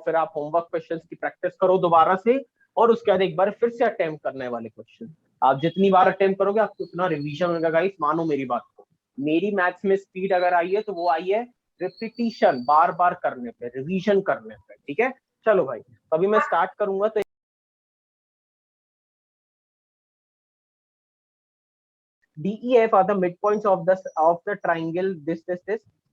फिर आप homework questions की प्रैक्टिस करो दोबारा से, और उसके बाद एक बार फिर से अटेम्प्ट करने वाले क्वेश्चन। आप जितनी बार अटेम्प्ट करोगे आपको उतना रिवीजन होगा गाइस, मानो मेरी बात को। मेरी मैथ्स में स्पीड अगर आई है तो वो आई है रिपीटिशन, बार बार करने पे, रिवीजन करने पे, ठीक है। चलो भाई, तो अभी मैं स्टार्ट करूंगा। तो DEF are the midpoints of the triangle this,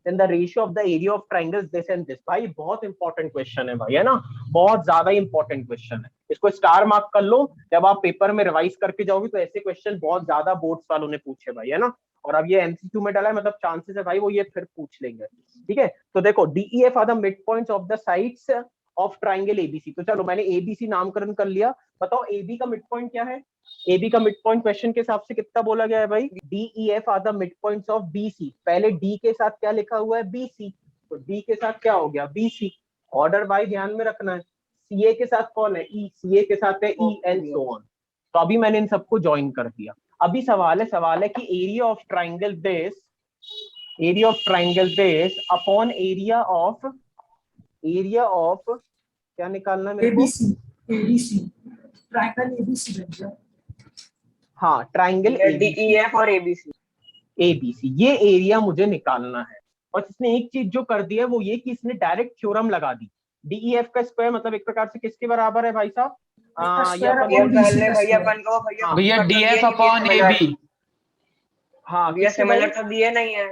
then the ratio of the area of triangles this and this। भाई बहुत इंपॉर्टेंट क्वेश्चन है भाई, है ना, बहुत ज्यादा इंपॉर्टेंट क्वेश्चन है। इसको स्टार मार्क कर लो, जब आप पेपर में रिवाइज करके जाओगे तो ऐसे क्वेश्चन बहुत ज्यादा बोर्ड्स वालों ने पूछे भाई, है ना। और अब ये MCQ में डाला है, मतलब चांसेस है भाई वो ये फिर पूछ लेंगे, ठीक है। तो देखो DEF are the mid points of the sides of triangle ABC। तो चलो मैंने ABC नामकरण कर लिया। बताओ AB का मिड पॉइंट क्या है। AB का मिड पॉइंट क्वेश्चन के हिसाब से कितना बोला गया है भाई, DEF are the mid points of BC। पहले D के साथ क्या लिखा हुआ है, BC, तो D के साथ क्या हो गया, BC। ऑर्डर भाई ध्यान में रखना है। CA के साथ कौन है, E, CA के साथ है E एंड सो ऑन। तो अभी मैंने इन सबको ज्वाइन कर दिया। अभी सवाल है कि area of triangle base upon area of क्या निकालना है मेरे को, ABC ट्राइंगल ABC बन गया। हाँ, ट्राइंगल DEF और ABC ये एरिया मुझे निकालना है। और इसने एक चीज जो कर दी है वो ये कि इसने डायरेक्ट थ्योरम लगा दी। DEF का स्क्वायर मतलब एक प्रकार से किसके बराबर है भाई साहब, भैया DF अपॉन AB। हाँ भैया सिमिलर तो दिए नहीं है।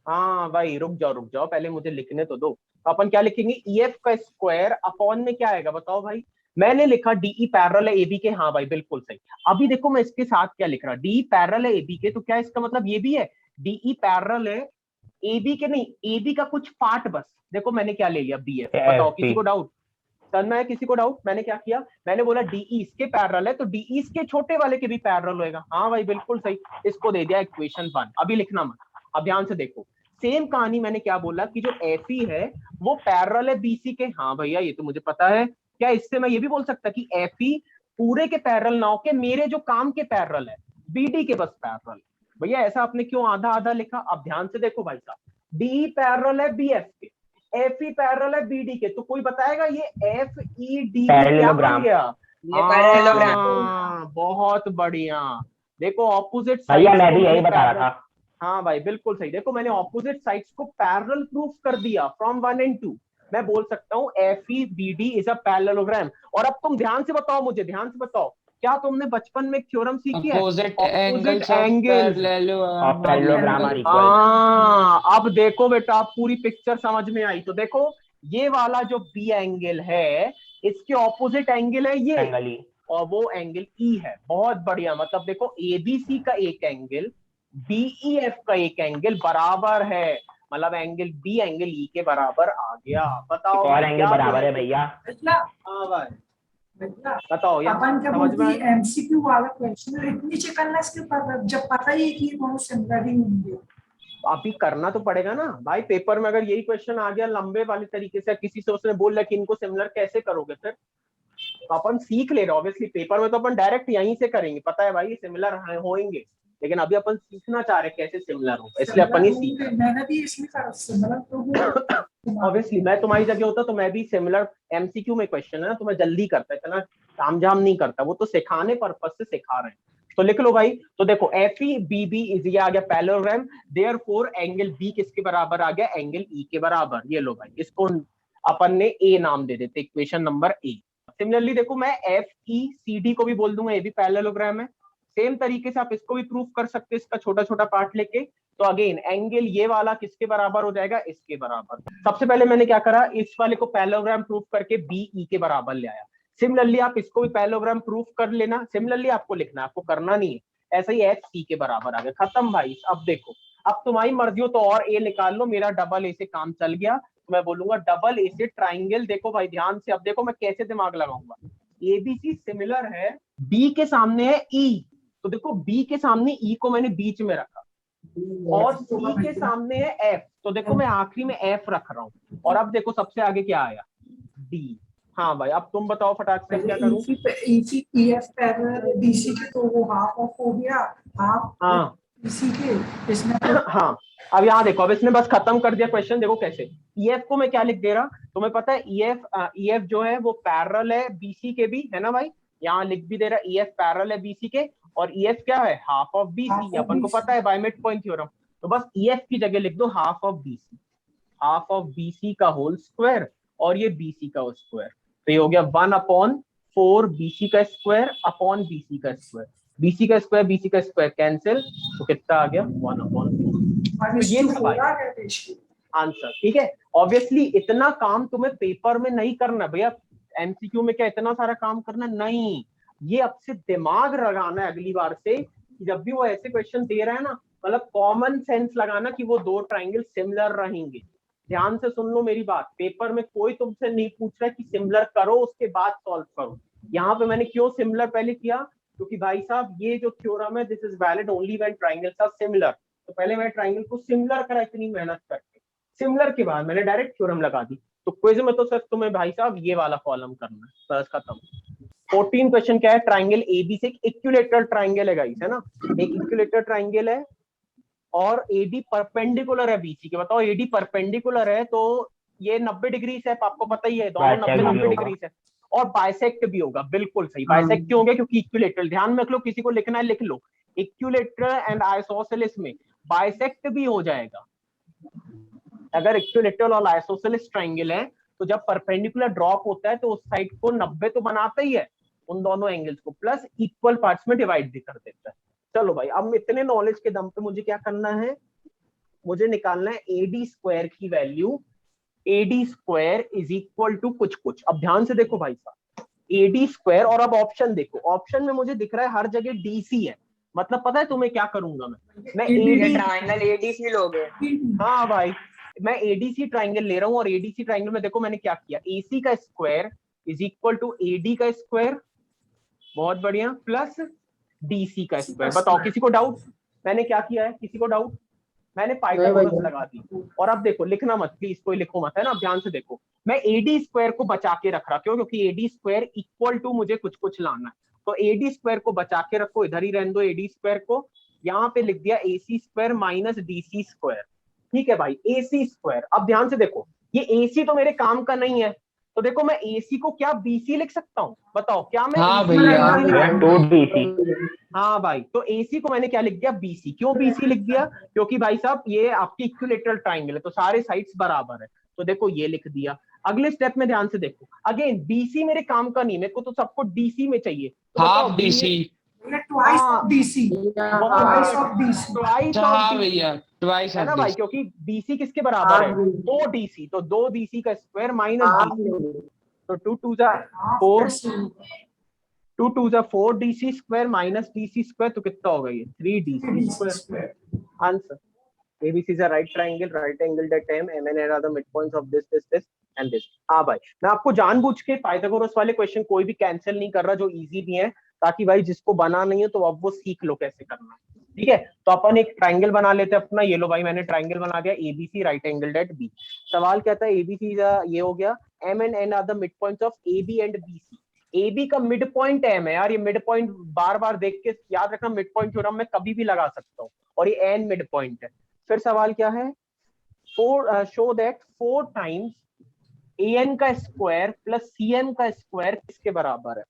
हाँ भाई रुक जाओ पहले मुझे लिखने तो दो। तो अपन क्या लिखेंगे, EF का स्क्वायर अपॉन में क्या आएगा बताओ भाई। मैंने लिखा DE पैरेलल है AB के, हाँ भाई बिल्कुल सही। अभी देखो मैं इसके साथ क्या लिख रहा, DE पैरेलल है AB के, तो क्या इसका मतलब ये भी है DE पैरेलल है AB के, नहीं AB का कुछ पार्ट बस। देखो मैंने क्या ले लिया BF। बताओ किसी को डाउट, तन्मय है किसी को डाउट। मैंने क्या किया, मैंने बोला DE इसके पैरेलल है तो DE इसके छोटे वाले के भी पैरेलल होएगा। हाँ भाई बिल्कुल सही, इसको दे दिया इक्वेशन 1। अभी लिखना मत, अब ध्यान से देखो। सेम कहानी मैंने क्या बोला कि जो FE है वो पैरेलल है BC के। हाँ भैया ये तो मुझे पता है। क्या इससे मैं ये भी बोल सकता कि FE पूरे के पैरेलल ना होके मेरे जो काम के पैरेलल है BD के बस पैरेलल। भैया ऐसा आपने क्यों आधा आधा लिखा, अब ध्यान से देखो भाई साहब। DE पैरेलल है BF के, FE पैरेलल है BD के, तो कोई बताएगा ये FED क्या बन गया। बहुत बढ़िया। देखो ऑपोजिट भैया मैं भी यही बता रहा था। हाँ भाई बिल्कुल सही। देखो मैंने ऑपोजिट साइड्स को पैरेलल प्रूफ कर दिया फ्रॉम 1 and 2। मैं बोल सकता हूँ FEBD इज अ पैरेललोग्राम। और अब तुम ध्यान से बताओ, मुझे ध्यान से बताओ, क्या तुमने बचपन में थ्योरम सीखी है, opposite angles of parallelogram are equal. हाँ अब देखो बेटा, आप पूरी पिक्चर समझ में आई। तो देखो ये वाला जो B एंगल है इसके ऑपोजिट एंगल है ये एंगल E, और वो एंगल E है। बहुत बढ़िया। मतलब देखो ABC का एक एंगल BEF का एक एंगल बराबर है, मतलब एंगल B एंगल E के बराबर आ गया। बताओ और एंगल बराबर है भैया। हाँ भाई बताओ यार, अपन क्या समझ में बोलती है MCQ वाला क्वेश्चन नीचे करना इसके ऊपर, जब पता ही है कि दोनों सिमिलर ही होंगे। अभी करना तो पड़ेगा ना भाई। पेपर में अगर यही क्वेश्चन आ गया लंबे वाले तरीके से, किसी से उसने बोल रहा कि इनको सिमिलर कैसे करोगे, फिर तो अपन सीख ले रहे। ऑब्वियसली पेपर में तो अपन डायरेक्ट यहीं से करेंगे, पता है भाई सिमिलर होंगे, लेकिन अभी अपन सीखना चाह रहे कैसे सिमिलर हो, इसलिए अपन ही सीख रहे। मैंने भी इसमें करा सिमिलर तो ऑब्वियसली मैं तुम्हारी जगह होता तो मैं भी सिमिलर, MCQ में क्वेश्चन है ना तो मैं जल्दी करता, इतना तामझाम नहीं करता। वो तो सिखाने पर्पस से सिखा रहे हैं। तो लिख लो भाई। तो देखो FEBB इज ये आ गया पैरेललोग्राम, देयरफॉर एंगल B किसके बराबर आ गया, एंगल E के बराबर। ये लो भाई, इसको अपन ने A नाम दे देते, इक्वेशन नंबर A। सिमिलरली देखो मैं FECD को भी बोल दूंगा, ये भी पैरेललोग्राम है। सेम तरीके से आप इसको भी प्रूफ कर सकते हैं, इसका छोटा छोटा पार्ट लेके। तो अगेन एंगल ये वाला किसके बराबर हो जाएगा, इसके बराबर। सबसे पहले मैंने क्या करा, इस वाले को पैरेललोग्राम प्रूफ करके BE के बराबर ले आया। सिमिलरली आप इसको भी पैरेललोग्राम प्रूफ कर लेना। सिमिलरली आपको लिखना, आपको करना नहीं है। ऐसा ही FC के बराबर आ गया, खत्म भाई। अब देखो, अब तुम्हारी मर्जी हो तो और A निकाल लो, मेरा डबल A से काम चल गया तो मैं बोलूंगा डबल A से ट्राइंगल। देखो भाई ध्यान से, अब देखो मैं कैसे दिमाग लगाऊंगा। ABC सिमिलर है, B के सामने है E, तो देखो B के सामने E को मैंने बीच में रखा, और C के सामने है F, तो देखो मैं आखिरी में F रख रहा हूँ। और अब देखो सबसे आगे क्या आया, D। हाँ भाई अब तुम बताओ फटाक से क्या करूं। EF पैरेलल BC के तो वो हाफ ऑफ हो गया, हाफ हाँ इसी के इसमें हाँ, अब यहाँ देखो, अब इसने बस खत्म कर दिया क्वेश्चन। देखो कैसे, ईएफ को मैं क्या लिख दे रहा, तुम्हें पता है ईएफ जो है वो पैरेलल है बीसी के भी, है ना भाई। यहाँ लिख भी दे रहा ईएफ पैरेलल है बीसी के, और ईएफ क्या है, half of BC, Half of अपन को BC पता है बाय मिड पॉइंट थ्योरम। तो बस ईएफ की जगह लिख दो half of BC, half of BC का होल स्क्वायर, और ये बीसी का स्क्वायर। तो ये हो गया 1/4 बीसी का स्क्वायर अपॉन बीसी का स्क्वायर। बीसी का स्क्वायर कैंसिल, तो कितना आ गया 1/4। और तो ये इसको था भाई पूरा कहते हैं इसको। आंसर, ठीक है। ऑब्वियसली इतना काम तुम्हें पेपर में नहीं करना भैया, एमसीक्यू में क्या इतना सारा काम करना नहीं, ये अब से दिमाग लगाना है अगली बार से, कि जब भी वो ऐसे क्वेश्चन दे रहा है ना, मतलब कॉमन सेंस लगाना कि वो दो ट्राइंगल सिमिलर रहेंगे। ध्यान से सुन लो मेरी बात, पेपर में कोई तुमसे नहीं पूछ रहा कि सिमिलर करो उसके बाद सॉल्व करो। यहाँ पे मैंने क्यों सिमिलर पहले किया, क्योंकि भाई साहब ये जो थ्योरम है this is valid only when triangles are similar. तो पहले मैं ट्राइंगल को सिमिलर करा इतनी मेहनत करके, सिमिलर के बाद मैंने डायरेक्ट थ्योरम लगा दी। तो क्विज में तो सिर्फ तुम्हें भाई साहब ये वाला कॉलम करना है, बस खत्म। 14 क्वेश्चन क्या है, ट्राइंगल एबीसी एक इक्विलेटरल ट्राइंगल है गाइस, है ना, एक इक्विलेटरल ट्राइंगल है, और एडी परपेंडिकुलर है बीसी के। बताओ एडी परपेंडिकुलर है तो ये 90 डिग्री है, आपको पता ही है, दोनों 90 डिग्री है, और बाइसेक्ट भी होगा। बिल्कुल सही, बाइसेक्ट क्यों होगा, क्योंकि इक्विलेटरल। ध्यान में रख लो, किसी को लिखना है लिख लो, इक्विलेटरल एंड आइसोसेलेस में बाइसेक्ट भी हो जाएगा। अगर इक्विलेटरल और आइसोसेलेस ट्राइंगल है तो जब परपेंडिकुलर ड्रॉप होता है तो उस साइड को 90 तो बनाता ही है, उन दोनों एंगल्स को प्लस इक्वल पार्ट्स में डिवाइड भी कर देता है। चलो भाई, अब इतने नॉलेज के दम पे मुझे क्या करना है, मुझे निकालना है एडी स्क्वायर की value. AD square is equal to कुछ कुछ। अब ध्यान से देखो भाई साहब, एडी स्क्वायर, और अब ऑप्शन देखो, ऑप्शन में मुझे दिख रहा है हर जगह डीसी है, मतलब पता है तुम्हें क्या करूंगा मैं एडी ट्रायंगल एडीसी लोगे। हाँ भाई, मैं एडीसी ट्राइंगल ले रहा हूँ, और एडीसी ट्राइंगल में देखो मैंने क्या किया, एसी का square is equal to AD का स्क्वायर, बहुत बढ़िया, प्लस डीसी का स्क्वायर। बताओ किसी को डाउट, मैंने क्या किया है, किसी को डाउट, मैंने पाइथागोरस लगा दी। और अब देखो, लिखना मत प्लीज, कोई लिखो मत, है ना। ध्यान से देखो, मैं एडी स्क्वायर को बचा के रख रहा, क्यों, क्योंकि एडी स्क्वायर इक्वल टू मुझे कुछ कुछ लाना है, तो एडी स्क्वायर को बचा के रखो, इधर ही रहने दो एडी स्क्वायर को। यहाँ पे लिख दिया AC square minus DC square, ठीक है भाई, एसी स्क्वायर। अब ध्यान से देखो, ये एसी तो मेरे काम का नहीं है, तो देखो मैं एसी को क्या बीसी लिख सकता हूँ, बताओ क्या मैं हाँ AC भैया। हाँ भाई, तो एसी को मैंने क्या लिख दिया, बीसी। क्यों बीसी लिख दिया, क्योंकि भाई साहब ये आपकी इक्विलेटरल ट्राइंगल है, तो सारे साइड्स बराबर है, तो देखो ये लिख दिया। अगले स्टेप में ध्यान से देखो, अगेन बीसी मेरे काम का नहीं, मेरे को तो सबको डीसी में चाहिए, तो half DC. Twice of DC, twice of DC, हाँ भैया, ट्वाइस है ना ऑफ भाई, डीसी। क्योंकि बीसी किसके बराबर है, 2 डीसी, तो 2 डीसी का स्क्वायर माइनस डीसी, तो 2 2 जा 4, 2 2 जा 4 DC square minus DC square, तो कितना होगा ये 3 DC square. Answer, ABC is a right triangle, right angled at M and N are the midpoints of this and this। हाँ भाई, मैं आपको जानबूझ के पाइथागोरस वाले क्वेश्चन कोई भी कैंसिल नहीं कर रहा जो इजी भी है, ताकि भाई जिसको बना नहीं है तो अब वो सीख लो कैसे करना है, ठीक है। तो अपन एक ट्राइंगल बना लेते हैं अपना, ये लो भाई मैंने ट्राइंगल बना दिया, ABC right angled at B। सवाल कहता है ABC ये हो गया, M and N are the midpoints of AB and BC। AB का मिड पॉइंट M है यार, ये मिड पॉइंट बार बार देख के याद रखना, मिड पॉइंट थ्योरम में कभी भी लगा सकता हूँ, और ये N मिड पॉइंट है। फिर सवाल क्या है, शो दैट 4 टाइम्स an का स्क्वायर प्लस cm का स्क्वायर किसके बराबर है।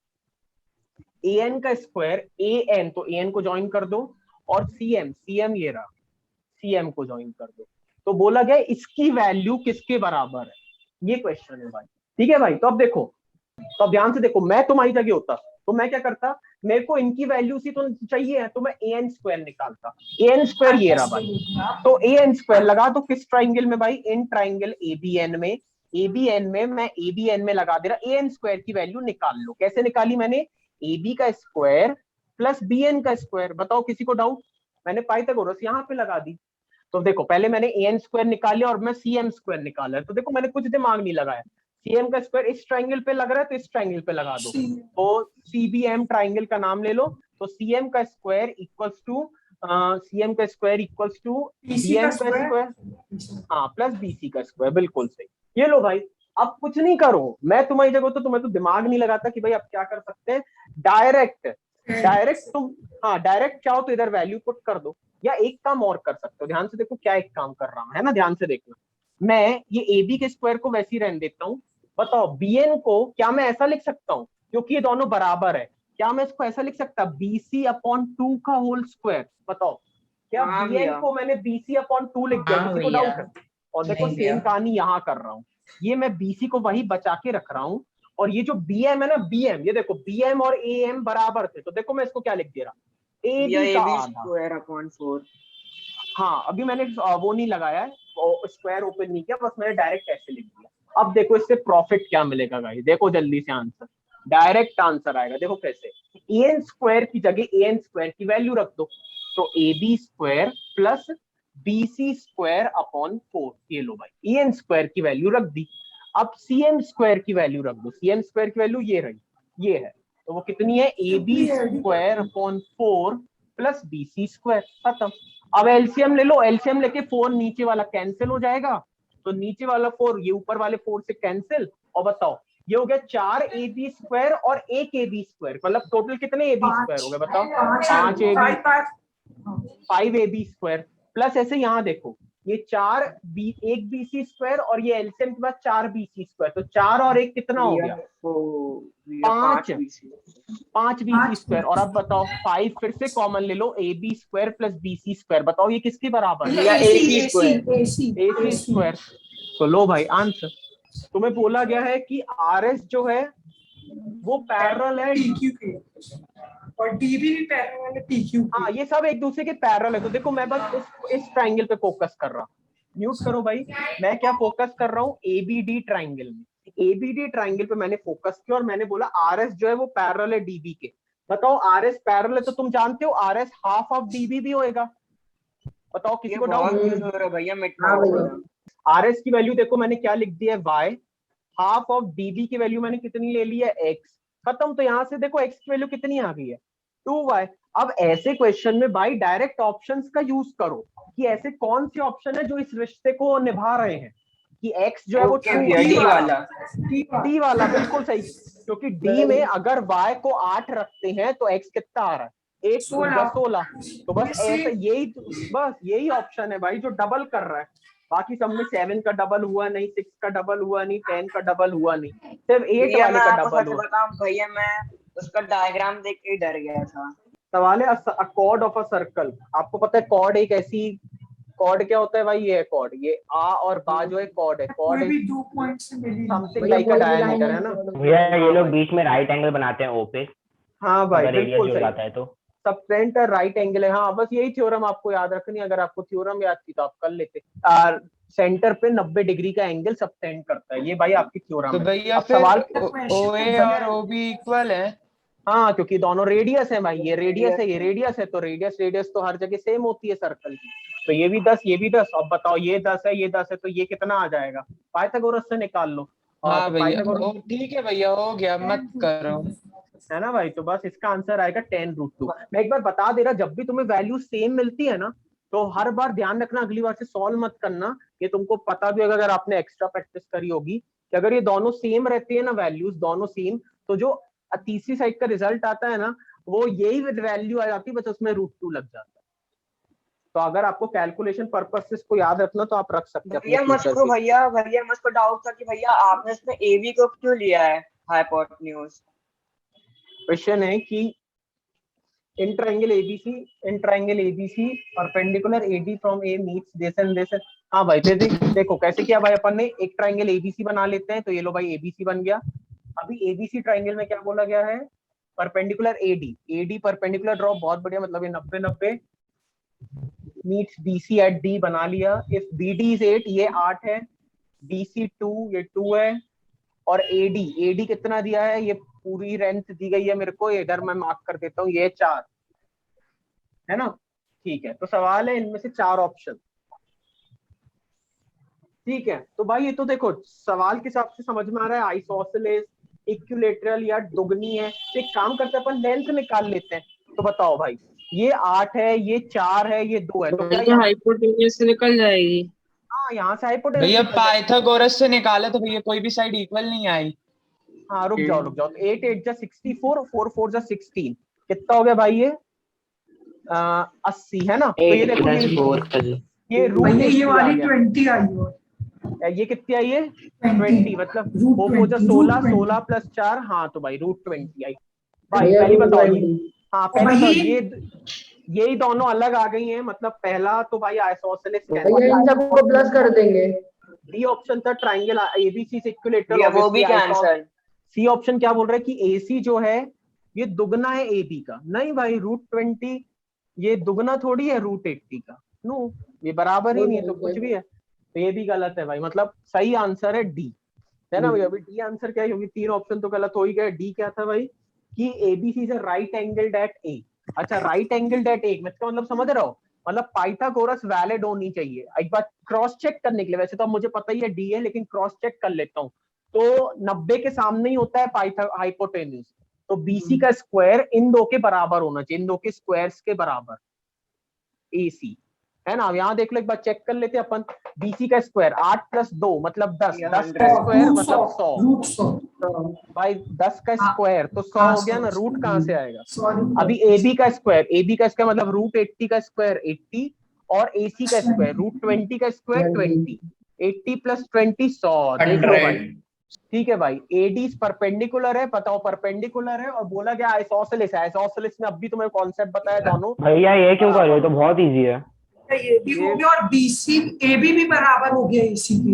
an का स्क्वायर an, तो an को ज्वाइन कर दो, और cm ये रहा, cm को ज्वाइन कर दो, तो बोला गया इसकी वैल्यू किसके बराबर है, ये क्वेश्चन है भाई, ठीक है भाई। तो अब देखो, तो अब ध्यान से देखो, मैं तुम्हारी जगह होता तो मैं क्या करता, मेरे को इनकी वैल्यू सी तो चाहिए है, तो मैं an स्क्वायर निकालता, an स्क्वायर ये रहा भाई, तो an स्क्वायर लगा दो किस ट्राइंगल में भाई, इन ट्राइंगल ABN में, ABN में मैं ABN में लगा दे रहा, an स्क्वायर की वैल्यू निकाल लो। कैसे निकाली मैंने, AB का स्क्वायर प्लस BN का स्क्वायर। बताओ किसी को डाउट, मैंने पाइथागोरस यहाँ पे लगा दी। तो देखो पहले मैंने an स्क्वायर निकाल लिया और मैं cm स्क्वायर निकाला, तो देखो मैंने कुछ दिमाग नहीं लगाया, cm का स्क्वायर इस ट्राइंगल पे लग रहा है तो इस ट्राइंगल पे लगा दो, तो CBM ट्राइंगल का नाम ले लो, तो cm का स्क्वायर इक्वल्स टू cm का स्क्वायर इक्वल्स टू bm का स्क्वायर, हाँ, प्लस bc का स्क्वायर, बिल्कुल सही। ये लो भाई, अब कुछ नहीं करो, मैं तुम्हारी जगह तो तुम्हें तो दिमाग नहीं लगाता कि भाई अब क्या कर सकते हैं, डायरेक्ट तुम, हाँ डायरेक्ट चाहो तो इधर वैल्यू पुट कर दो, या एक काम और कर सकते हो, ध्यान से देखो क्या एक काम कर रहा हूं, है ना, ध्यान से देखना। मैं ये ए बी के स्क्वायर को वैसे ही रहने देता हूँ। बताओ बी एन को क्या मैं ऐसा लिख सकता हूँ, क्योंकि ये दोनों बराबर है, क्या मैं इसको ऐसा लिख सकता बी सी अपॉन टू का होल स्क्वायर? बताओ क्या हाँ बी एन भैया। को मैंने बी सी अपॉन टू लिख दिया? हाँ किसी को भैया। डाउट है? और देखो नहीं सेम भैया। कहानी यहाँ कर रहा हूँ, ये मैं बीसी को वही बचा के रख रहा हूँ, और ये जो बी एम है ना, बी एम, ये देखो बी एम और ए एम बराबर थे, तो देखो मैं इसको क्या लिख दे रहा, ए भैया बी ए का बी आधा। Square upon 4। हाँ अभी मैंने वो नहीं लगाया है, स्क्वायर ओपन नहीं किया, बस मैंने डायरेक्ट ऐसे लिख दिया। अब देखो इससे प्रॉफिट क्या मिलेगा गाइस, देखो जल्दी से आंसर, डायरेक्ट आंसर आएगा। देखो कैसे, ए एन स्क्वायर की जगह ए एन स्क्वायर की वैल्यू रख दो, तो A B square plus B C square upon 4, ये लो भाई ए एन स्क्वायर की वैल्यू रख दी। अब सी एम स्क्वायर की वैल्यू रख दो, सी एम स्क्वायर की वैल्यू ये रही, ये है, तो वो कितनी है, A B square upon 4 plus B C square, खत्म। अब एलसीएम ले लो, एलसीएम लेके 4 नीचे वाला कैंसिल हो जाएगा, तो नीचे वाला 4 ये ऊपर वाले 4 से कैंसिल, और बताओ ये हो गया 4 ए बी स्क्वायर और 1 ए बी स्क्वायर, मतलब टोटल कितने ए बी स्क्वायर हो गए बताओ, 5 A B, 5 A B square, plus ऐसे यहाँ देखो ये 4 बी, 1 बी सी स्क्वायर, और ये एलसीएम के बाद 4 बी सी स्क्वायर, तो 4 और 1 कितना हो गया, 5 5 बी सी स्क्वायर। और अब बताओ 5 फिर से कॉमन ले लो, A B square plus B C square, बताओ ये किसके बराबर है, ए सी स्क्वायर। ए सी स्क्वायर। तो लो भाई आंसर, तुम्हें बोला गया है कि आर एस जो है वो पैरेलल है PQ के, और डीबी भी पैरेलल है PQ के। हाँ ये सब एक दूसरे के पैरेलल है। तो देखो मैं बस इस ट्राइंगल पे फोकस कर रहा हूँ, म्यूट करो भाई, मैं क्या फोकस कर रहा हूँ, एबीडी ट्राइंगल में, एबीडी ट्राइंगल पे मैंने फोकस किया, और मैंने बोला आरएस जो है वो पैरेलल है डीबी के। बताओ आरएस पैरेलल है, तो तुम जानते हो आरएस हाफ ऑफ डीबी भी होएगा, बताओ किसी को डाउट? भैया आरएस की वैल्यू देखो मैंने क्या लिख दिया है, वाई, हाफ ऑफ डीबी की वैल्यू मैंने कितनी ले ली है, एक्स, खत्म। तो यहाँ से देखो एक्स की वैल्यू कितनी आ गई है, 2y। अब ऐसे क्वेश्चन में भाई डायरेक्ट ऑप्शंस का यूज करो, कि ऐसे कौन से ऑप्शन है जो इस रिश्ते को निभा रहे हैं, कि x जो है वो डी वाला, डी वाला, बिल्कुल सही, क्योंकि d में अगर y को 8 रखते हैं तो x कितना आ रहा है, 1 16, तो बस ऐसा यही ऑप्शन है भाई जो डबल कर रहा है, बाकी सब में 7 का डबल हुआ नहीं, 6 का डबल हुआ नहीं, 10 का डबल हुआ नहीं, सिर्फ 8 वाले का डबल हुआ। बताऊं भैया, मैं उसका डायग्राम देख के डर गया था। सवाल है अ कॉर्ड ऑफ अ सर्कल, आपको पता है कॉर्ड एक ऐसी, कॉर्ड क्या होता है भाई, ये है कॉर्ड, ये आ और बा जो है कॉर्ड है, कॉर्ड भी 2 पॉइंट से मिली समथिंग लाइक अ डायमीटर, है ना भैया ये लोग बीच में राइट एंगल बनाते हैं ओ पे, हाँ भाई अगर रेडियस बिल्कुल जुड़ सही, जाता है तो सबटेंड राइट एंगल है, हाँ बस यही थ्योरम आपको याद रखनी, अगर आपको थ्योरम याद थी तो आप कर लेते। सेंटर पे 90 डिग्री का एंगल सबटेंड करता है, ये भाई आपकी थ्योरम तो है। भैया अब फिर सवाल OA और OB इक्वल है? हाँ क्योंकि दोनों रेडियस है भाई, ये रेडियस है, ये रेडियस है, तो रेडियस तो हर जगह सेम होती है सर्कल की, तो ये भी 10 ये भी 10। अब बताओ ये 10 है, ये 10 है, तो ये कितना आ जाएगा, पाइथागोरस से निकाल लो। हाँ तो भैया ठीक है भैया, हो गया, मत करो, है ना भाई, तो बस इसका आंसर आएगा 10√2। मैं एक बार बता दे रहा, जब भी तुम्हें वैल्यू सेम मिलती है ना, तो हर बार ध्यान रखना, अगली बार से सॉल्व मत करना, ये तुमको पता भी होगा अगर आपने एक्स्ट्रा प्रैक्टिस करी होगी, कि अगर ये दोनों सेम रहती है ना, वैल्यूज दोनों सेम, तो जो तीसरी साइड का रिजल्ट आता है ना, वो यही वैल्यू आ जाती है, बस उसमें √2 लग जाता है। तो अगर आपको कैलकुलेशन पर्पस से इसको याद रखना तो आप रख सकते हैं। भैया मुझको डाउट था कि भैया आपने इसमें AB को क्यों लिया है हाइपोटेन्यूज? क्वेश्चन है कि in triangle ABC perpendicular AD from A meets this and this. हाँ भाई देखो कैसे किया भाई, अपन ने एक ट्रायंगल ABC बना लेते हैं, तो ये लो भाई ABC बन गया। अभी ABC ट्रायंगल में क्या बोला गया है, परपेंडिकुलर AD परपेंडिकुलर ड्रॉ, बहुत बढ़िया, मतलब ये 90-90 मीट्स BC एट D बना लिया। इफ BD इज 8, ये 8 है, BC 2, ये 2 है, और AD कितना दिया है, ये पूरी रेंथ दी गई है मेरे को, इधर मैं मार्क कर देता हूँ, ये 4 है ना, ठीक है। तो सवाल है इनमें से 4 ऑप्शन, ठीक है। तो भाई ये तो देखो सवाल के हिसाब से समझ में आ रहा है आइसोसेलेस, इक्विलैटरल या दुगनी है, तो एक काम करते हैं अपन लेंथ निकाल लेते हैं। तो बताओ भाई, ये 8 है, ये 4 है, ये 2 है, तो क्या हाइपोटेन्यूज से निकल जाएगी? हाँ यहाँ से हाइपोटेन्यूज भैया पाइथागोरस से निकाले तो भैया कोई भी साइड इक्वल नहीं आई। हाँ रुक जाओ, तो 8 8 जा 64, 4 4 जा 16, कितना हो गया भाई ये 80 है ना, तो ये देखो ये रूट भैया 80 ये आ वाली गया। 20 आई और ये कितनी आई है? 20 20, मतलब रूट वो जो 20 16 रूट 16 20 प्लस 4, हाँ तो भाई रूट 20 आई। भाई पहले बताओ ये, हाँ और पहले बताओ वही यही दोनों अलग आ गई हैं, मतलब पहला तो भाई आइसोसेलेस भैया इन सबको प्लस कर देंगे। डी ऑप्शन था ट्राइंगल एबीसी से इक्विलेटरल, भैया वो भी ऑब्वियसली कैंसल। सी ऑप्शन क्या बोल रहा है कि एसी जो है ये दुगना है एबी का। नहीं भाई रूट 20 ये दुगना थोड़ी है रूट 80 का। नो, ये बराबर ही नहीं है, तो कुछ भी है, तो ये भी गलत है भाई। मतलब सही आंसर है डी, है ना भाई। अभी डी आंसर क्या है, क्योंकि 3 ऑप्शन तो गलत हो ही गए। डी क्या था भाई कि एबीसी से राइट एंगल एट ए। अच्छा राइट एंगल एट ए मतलब समझ रहे हो, मतलब पाइथागोरस वैलिड होनी चाहिए। एक बार क्रॉस चेक करने के लिए, वैसे तो अब मुझे पता ही है डी है, लेकिन क्रॉस चेक कर लेता हूँ। तो 90 के सामने ही होता है हाइपोटेन्यूज, तो बीसी का स्क्वायर इन दो के बराबर होना चाहिए, इन दो के स्क्वायर्स के बराबर एसी, है ना। अब यहाँ देख लो, एक बार चेक कर लेते हैं अपन। बीसी का स्क्वायर 8 प्लस 2 मतलब 10, 10 का स्क्वायर मतलब 100। रूट 100 भाई 10 का हाँ, स्क्वायर तो 100 हाँ, हो गया ना, रूट कहाँ से आएगा। सॉरी अभी एबी का स्क्वायर मतलब रूट 80 का स्क्वायर 80, और एसी का स्क्वायर रूट 20 का स्क्वायर 20, 80 प्लस 20 100। देख लो भाई, ठीक है भाई। एडी परपेंडिकुलर है, बताओ परपेंडिकुलर है, और बोला गया आइसोसेलेस है। आइसोसेलेस में अभी तुम्हें कॉन्सेप्ट बताया, दोनों भैया ये क्यों कर रहे हो, तो बहुत इजी है। ये भी हो गया और बीसी एबी भी बराबर हो गया एसी के।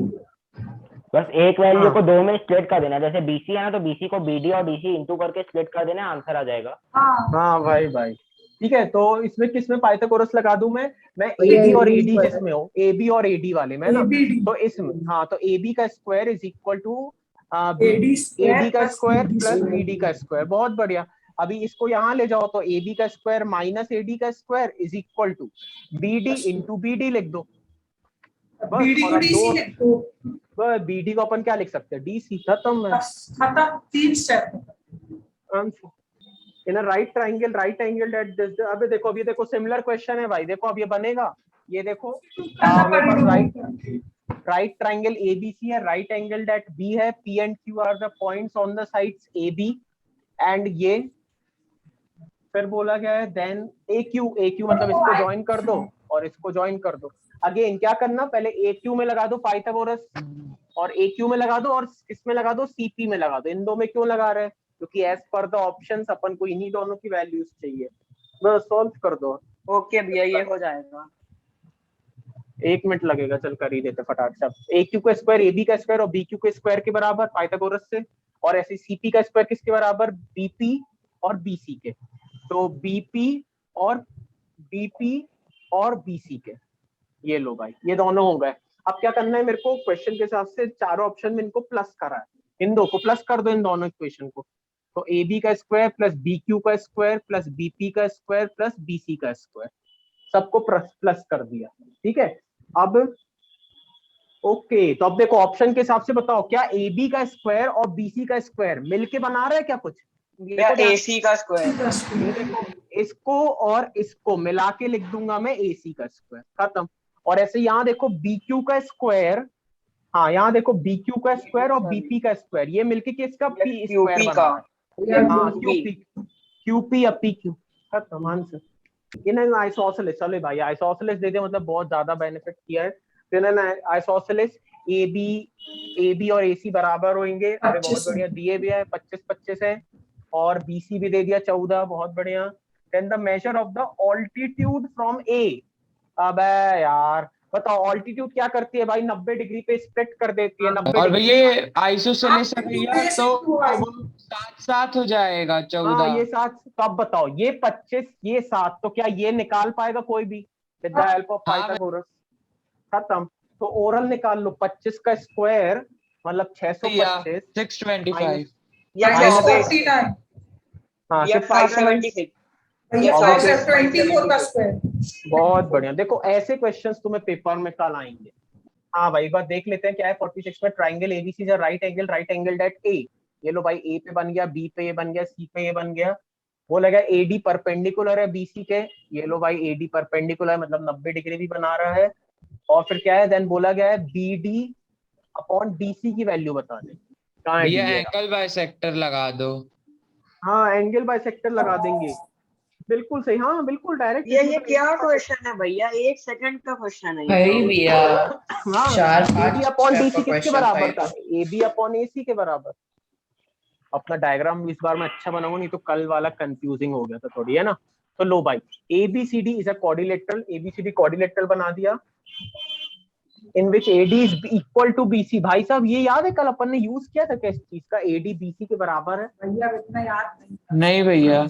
बस एक वैल्यू हाँ को दो में स्प्लिट कर देना, जैसे बीसी है ना तो बीसी को बीडी और डीसी इंटू करके स्प्लिट कर देना, आंसर आ जाएगा। हाँ हाँ भाई ठीक है। तो इसमें किसमें पाइथागोरस लगा दूं मैं एबी और एडी जिसमें हो, एबी और एडी वाले में ना। एबीडी तो इसमें हाँ, तो एबी का square is equal to AD square AD का plus square BD plus square. BD का स्क्वायर। बहुत बढ़िया। अभी इसको यहाँ ले जाओ, तो एबी का स्क्वायर माइनस एडी का square is equal to BD into BD लिख दो बस। बीडी और को अब डीसी दो लिख दो, बीडी को अपन क्या लिख सकते हैं, डीसी, खत्म है बस खत्म, 3 step. Answer. In right triangle at this. अबे देखो, अब ये देखो सिमिलर क्वेश्चन है भाई। देखो अब ये बनेगा, ये देखो करना मेरे पास पड़ेगा। राइट ट्राइंगल एबीसी है, राइट एंगल एट बी है, P and Q are the points on the sides A B and ये। फिर बोला गया है देन ए क्यू मतलब इसको ज्वाइन कर दो और इसको ज्वाइन कर दो। अगेन क्या करना, पहले ए क्यू में लगा दो पाइथागोरस, और ए क्यू में लगा दो, और इसमें लगा दो सीपी में लगा दो। इन दो में क्यों लगा रहे हैं, क्योंकि एज पर द ऑप्शंस अपन को इन्हीं दोनों की वैल्यूज चाहिए। बस सॉल्व कर दो। ओके भैया ये हो जाएगा। 1 मिनट लगेगा, चल कर ही देते फटाक से। ए क्यू का स्क्वायर ए बी का स्क्वायर और बी क्यू के स्क्वायर के बराबर पाइथागोरस से, और ऐसे सीपी का स्क्वायर किसके बराबर, बीपी और बीसी के। तो बीपी और बीसी के, ये लो भाई, ये दोनों हो गए। अब क्या करना है मेरे को, क्वेश्चन के हिसाब से चारों ऑप्शन में इनको प्लस करा है, इन दो को प्लस कर दो, इन दोनों इक्वेशन को। तो ए बी का स्क्वायर प्लस बी क्यू का स्क्वायर प्लस बीपी का स्क्वायर प्लस बीसी का स्क्वायर, सबको प्लस कर दिया। ठीक है, अब ओके। तो अब देखो ऑप्शन के हिसाब से बताओ, क्या ए बी का स्क्वायर और बीसी का स्क्वायर मिलके बना रहा है क्या कुछ। भैया एसी का स्क्वायर। ये देखो, इसको और इसको मिला के लिख दूंगा मैं एसी का स्क्वायर, खत्म। और ऐसे यहाँ देखो बी क्यू का स्क्वायर, हाँ यहाँ देखो बी क्यू का स्क्वायर और बीपी का स्क्वायर, ये मिलके किसका पी स्क्वायर क्यूपी बना का। रहा है। हाँ क्यूपी या पी क्यू, खत्म आंसर। इन्होंने आइसोसेलेस, चलो भाई आइसोसेलेस दे दे, मतलब बहुत ज्यादा बेनिफिट किया है। तो इन्होंने आइसोसेलेस ए बी और एसी बराबर होंगे, अरे बहुत बढ़िया, दिए भी है 25-25 है, और बीसी भी दे दिया 14, बहुत बढ़िया। Then the measure of the altitude from A. अबे यार बताओ ऑल्टीट्यूड क्या करती है भाई, 90 डिग्री पे स्प्लिट कर देती है, 90 और डिग्री। भैया आइसोसेलेस है भैया, कैसे तो हुआ है? वो साथ साथ हो जाएगा हाँ 14। ये 7, तो अब बताओ ये 25 ये 7, तो क्या ये निकाल पाएगा कोई भी विद द हेल्प ऑफ हाँ पाइथागोरस, खत्म। तो ओरल निकाल लो, 25 का स्क्वायर मतलब 625 625 या minus 49 हाँ या सिर्फ 576। 576। भैया और वो 524 का स्क्वायर। बहुत बढ़िया। देखो ऐसे क्वेश्चंस तुम्हें पेपर में कल आएंगे। हाँ भाई एक बार देख लेते हैं क्या है। 46 में triangle ABC is right angle at A. ये लो भाई, ए पे बन गया, बी पे ये बन गया, सी पे ये बन गया। वो लगा एडी परपेंडिकुलर है बीसी के, ये लो भाई एडी परपेंडिकुलर मतलब 90 डिग्री भी बना रहा है। और फिर क्या है, देन बोला गया है बीडी अपॉन डीसी की वैल्यू बता दे। कहाँ है भैया डी? एंगल बाइसेक्टर लगा दो। हाँ एंगल बाइसेक्टर लगा देंगे। बिल्कुल सही, हाँ बिल्कुल डायरेक्ट। ये क्या क्वेश्चन है भैया, 1 सेकंड का क्वेश्चन है ये भाई तो। भैया हाँ 4-5 AB अपॉन स्टेप DC का किसके क्वेश्चन बराबर था। था? AB अपॉन AC के बराबर। अपना डायग्राम इस बार मैं अच्छा बनाऊंगा, नहीं तो कल वाला कंफ्यूजिंग हो गया था थोड़ी, है ना। तो लो भाई, ABCD is a quadrilateral, ABCD quadrilateral बना दिया, in which AD is equal to BC। भाई साहब ये याद है कल अपन ने यूज किया था किस चीज का? AD BC के बराबर है। भैया अब इतना याद नहीं। नहीं भैया।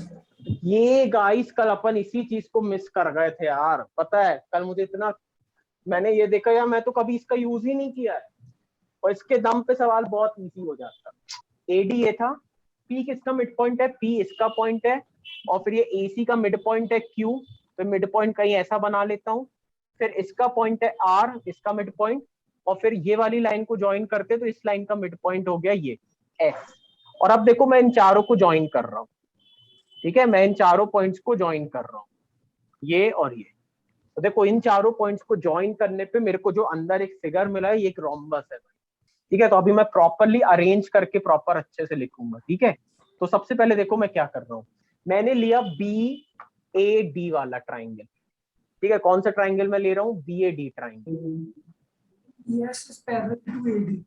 ये गाइस कल अपन इसी चीज को मिस कर गए थे यार, पता है कल मुझे इतना, मैंने ये देखा यार, मैं तो कभी इसका यूज ही नहीं किया है, और इसके दम पे सवाल बहुत इजी हो जाता। AD ये था, P किसका मिड पॉइंट है? P इसका पॉइंट है, और फिर ये AC का मिड पॉइंट है Q, तो मिड पॉइंट कहीं ऐसा बना लेता हूँ, फिर इसका पॉइंट है R, इसका मिड पॉइंट, और फिर ये वाली लाइन को ज्वाइन करते तो इस लाइन का मिड पॉइंट हो गया ये S। और अब देखो मैं इन चारों को ज्वाइन कर रहा हूँ, ठीक है, मैं इन चारों पॉइंट्स को ज्वाइन कर रहा हूँ, ये और ये। तो देखो इन चारों पॉइंट्स को ज्वाइन करने पे मेरे को जो अंदर एक फिगर मिला है, ये एक रोम्बस है, ठीक है। तो अभी मैं प्रॉपरली अरेंज करके प्रॉपर अच्छे से लिखूंगा, ठीक है। तो सबसे पहले देखो मैं क्या कर रहा हूँ, मैंने लिया BAD वाला ट्राइंगल, ठीक है। कौन सा ट्राइंगल मैं ले रहा हूँ? BAD triangle. Yes is parallel to AD।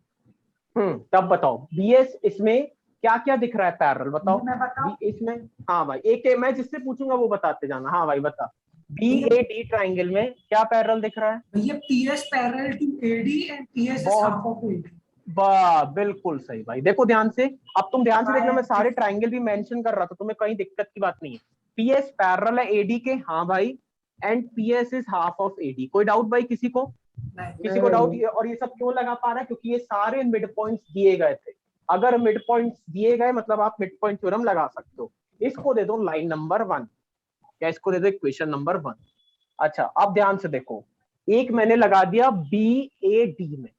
तब बताओ BS इसमें क्या क्या दिख रहा है पैरेलल, बताओ। मैं बताऊं? इसमें, हाँ भाई, एक मैं जिससे पूछूंगा वो बताते जाना। हाँ भाई बता, BAD ट्राइंगल में क्या पैरेलल दिख रहा है? भैया PS parallel to AD and PS is बहुत half of AD। वाह, बिल्कुल सही भाई। देखो ध्यान से, अब तुम ध्यान से देखना, मैं सारे ट्राइंगल भी मेंशन कर रहा था, तुम्हें कहीं दिक्कत की बात नहीं है। PS पैरेलल है AD के, हाँ भाई, and PS is half of AD। कोई डाउट भाई किसी को? किसी को डाउट? और ये सब क्यों लगा पा रहा है? क्योंकि ये सारे मिड पॉइंट्स दिए गए थे। अगर मिड पॉइंट्स दिए गए मतलब आप मिड पॉइंट थ्योरम लगा सकते हो। इसको दे दो लाइन नंबर 1, या इसको दे दो इक्वेशन नंबर 1। अच्छा अब ध्यान से देखो, एक मैंने लगा दिया BAD में,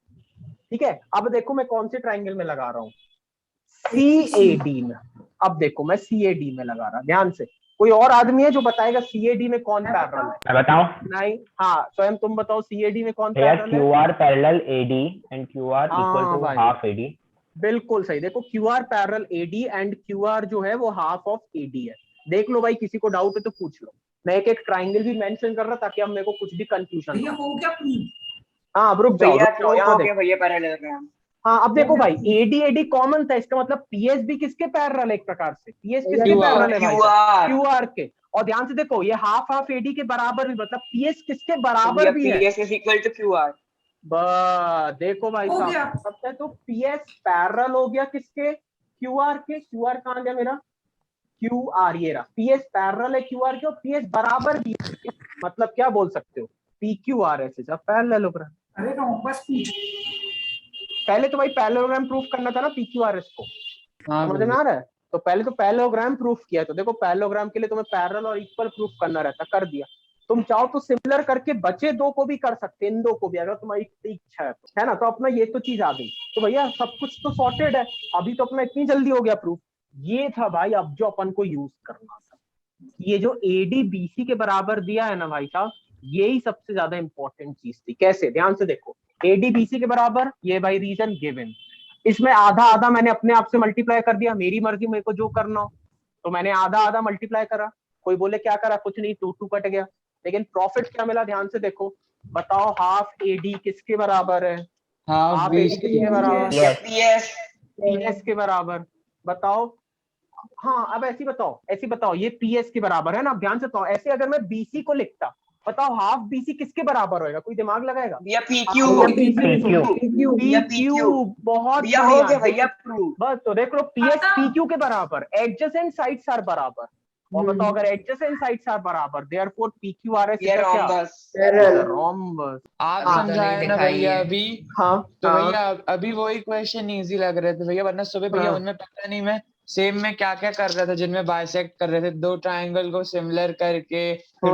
ठीक है। अब देखो मैं कौन से ट्राइंगल में लगा रहा हूँ? CAD में। अब देखो मैं CAD में लगा रहा, ध्यान से। कोई और आदमी है जो बताएगा CAD में कौन पैरेलल है? मैं बताऊं? नहीं, हाँ स्वयं तुम बताओ CAD में कौन भैया पैरेलल है? QR parallel AD and QR equal हाँ टू भाई, हाफ AD। बिल्कुल सही। देखो QR parallel AD and QR जो है वो हाफ ऑफ AD है। देख लो भाई, किसी को डाउट है तो पूछ लो। मैं एक एक ट्राइंगल भी मेंशन कर रहा ताकि अब मेरे को कुछ भी कंफ्यूजन भैया हो। हो गया प्रूव। हाँ अब रुक जाओ भैया रुक जाओ, प्रूफ यहाँ हो देखो। गया भैया पैरेललोग्राम। हाँ अब देखो भाई, AD कॉमन था, इसका मतलब PS भी किसके पैरेलल है? एक प्रकार से PS किसके QR पैरेलल है भाई? QR। QR के। और ध्यान से देखो, ये हाफ हाफ AD के बराबर भी, मतलब PS किसके बराबर भी है? PS is equal to QR। देखो भाई हो साहब, गया। सबसे तो PS पैरेलल हो गया किसके? QR के। QR कहाँ गया मेरा? QR ये रहा, PS पैरेलल है QR के, और PS बराबर भी है। मतलब क्या बोल सकते हो? PQRS इज पैरेलल हो रहा। अरे रोम्बस पूछ। पहले तो भाई पैरेललोग्राम प्रूफ करना था ना PQRS को, हाँ समझ में भैया। आ रहा है? तो पहले तो पैरेललोग्राम प्रूफ किया, तो देखो पैरेललोग्राम के लिए तुम्हें पैरेलल और इक्वल प्रूफ करना रहता, कर दिया। तुम चाहो तो सिमिलर करके बचे दो को भी कर सकते, इन दो को भी, अगर तुम्हारी इच्छा है तो, है ना। तो अपना ये तो चीज आ गई, तो भैया सब कुछ तो सॉर्टेड है। अभी तो अपना इतनी जल्दी हो गया प्रूफ। ये था भाई अब जो अपन को यूज करना था, ये जो AD BC के बराबर दिया है ना भाई साहब, यही सबसे ज्यादा इंपॉर्टेंट चीज थी। कैसे? ध्यान से देखो, AD BC के बराबर, ये भाई रीजन गिवन, इसमें आधा आधा मैंने अपने आप से मल्टीप्लाई कर दिया, मेरी मर्जी मेरे को जो करना हो, तो मैंने आधा आधा मल्टीप्लाई करा। कोई बोले क्या करा? कुछ नहीं, 2 कट गया। लेकिन प्रॉफिट क्या मिला? ध्यान से देखो, बताओ हाफ AD किसके बराबर है? हाँ हाफ AD बीस किसके बराबर? PS। PS के बराबर। बताओ। हाँ अब ऐसी बताओ, ऐसी बताओ, ये PS के बराबर है ना। अब ध्यान से बताओ, ऐसे अगर मैं BC को लिखता, बताओ हाफ BC किसके बराबर होएगा? कोई दिमाग लगाएगा? भैया PQ। PQ। PQ। बहुत भैया हो गया बढ़िया। भैया प्रूफ। बस तो देख लो, PS PQ के बराबर, एडजेसेंट साइड्स आर बराबर। और बताओ अगर एडजेसेंट साइड्स आर बराबर, देयरफॉर PQRS ये क्या? रोम्बस। रोम्बस। आप हाँ, समझाए ना भैया अभी। हाँ तो भैया अभी वही क्वेश्चन इजी लग रहे थे भैया, वरना सुबह भैया हाँ। उनमें पता नहीं मैं सेम में क्या क्या कर रहा था, जिनमें बाइसेक्ट कर रहे थे, दो ट्राइंगल को सिमिलर करके, फिर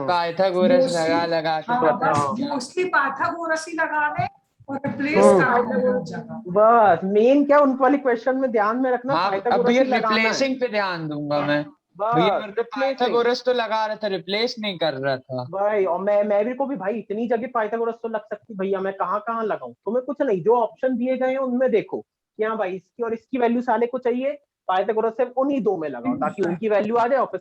पाइथागोरस लगा के हाँ फिर बस अपना मोस्टली पाइथागोरस ही लगा ले और रिप्लेस कर जगह। बस मेन क्या उन वाली क्वेश्चन में ध्यान में रखना, हाँ। अब पाइथागोरस भैया ही लगाना है। रिप्लेसिंग पे ध्यान दूंगा मैं। भैया बस मेरे को रिप्लेसिंग पाइथागोरस तो लगा रहा था, रिप्लेस नहीं कर रहा था भाई। और मैं भी को भी भाई, इतनी जगह पाइथागोरस तो लग सकती भैया, मैं कहाँ कहाँ लगाऊं? तुम्हें कुछ नहीं, जो ऑप्शन दिए गए हैं उनमें देखो कि हाँ भाई इसकी और इसकी वैल्यू साले को चाहिए, पाइथागोरस से उन्हीं दो में लगाओ ताकि उनकी वैल्यू आ जाए और फिर